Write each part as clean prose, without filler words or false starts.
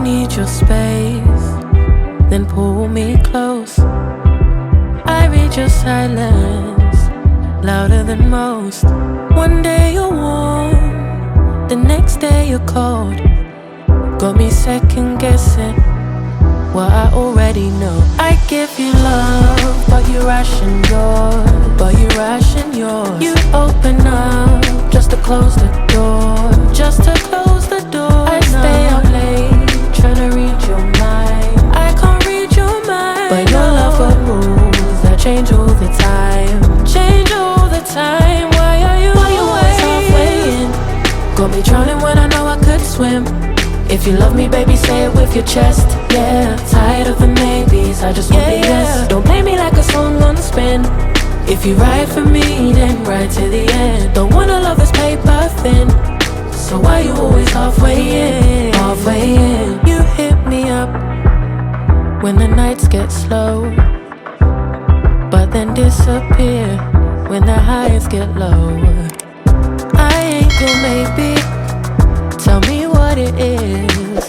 need your space, then pull me close. I read your silence, louder than most. One day you're warm, the next day you're cold. Got me second guessing what I already know. I give you love, but you ration yours. You open up just to close the door. I stay up late, tryna read your mind. I can't read your mind, but your love got rules that change all the time. Why are you always halfway in? Got me drowning when I know I could swim. If you love me, baby, say it with your chest. Yeah, tired of the maybes, I just want the yes. Don't play me like a song on spin. If you ride for me, then ride to the end. Don't wanna love this paper thin, so why you always halfway in? You hit me up when the nights get slow, but then disappear when the highs get low. I ain't your maybe, tell me what it is,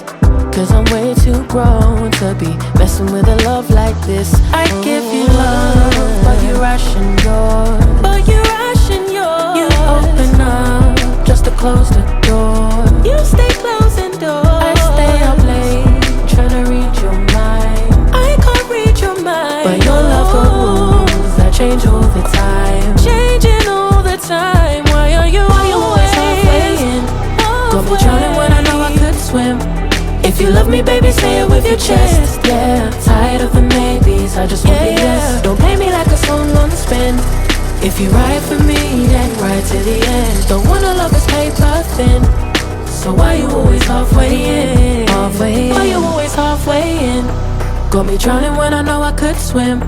'cause I'm way too grown to be messing with a love like this. I give you love, but you ration yours. You open up just to close the door. You stay closing doors. I stay up late, tryna read your mind. I can't read your mind, but your love got rules that change all the time. Why are you always halfway in? Got me drowning when I know I could swim. If you love me, baby, say it with your chest. Yeah, tired of the maybes, I just want the yes. Don't play me like a song on spin. If you ride for me, then ride to the end. Don't wanna love this paper thin, so why you always halfway in? Why you always halfway in? Got me drowning when I know I could swim.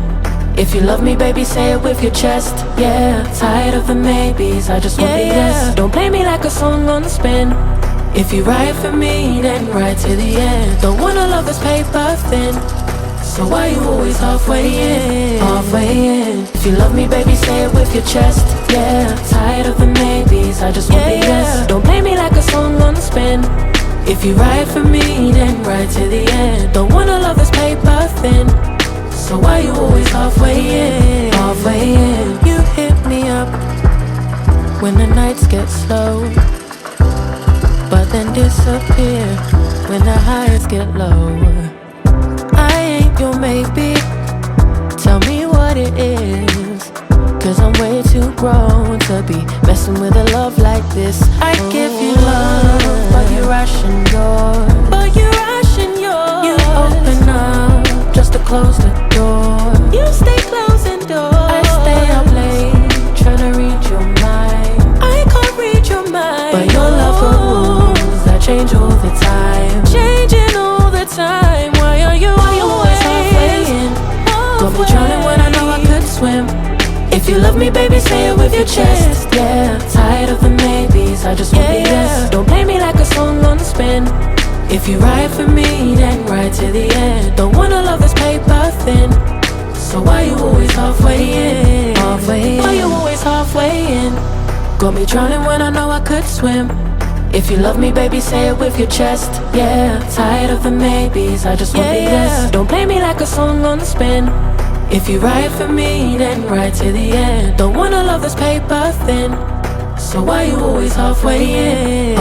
If you love me, baby, say it with your chest. Yeah, tired of the maybes, I just want the yes. Don't play me like a song on spin. If you ride for me, then ride to the end. Don't wanna love this paper thin, so why you always halfway in? If you love me, baby, say it with your chest. Yeah, tired of the maybes, I just want the yes. Don't play me like a song on spin. If you ride for me, then ride to the end. Don't wanna love this paper thin, so why you always halfway in? You hit me up when the nights get slow, but then disappear when the highs get low. I ain't your maybe, tell me what it is, 'cause I'm way too grown to be messing with a love like this. I give you love, but you ration yours. You open up just to close the door. You stay closing doors. I stay up late, tryna read your mind. I can't read your mind, but your love got rules that change all the time. Why are you always halfway in? Got me drowning when I know I could swim. If you love me, baby, say it with your chest. Yeah, tired of the maybes, I just want the yes. Don't play me like a song on spin. If you ride for me, then ride to the end. Don't wanna love this paper thin, so why you always halfway in? Why you always halfway in? Got me drowning when I know I could swim. If you love me, baby, say it with your chest. Yeah, tired of the maybes, I just want the yes. Don't play me like a song on spin. If you ride for me, then ride to the end. Don't wanna love this paper thin, so why you always halfway in?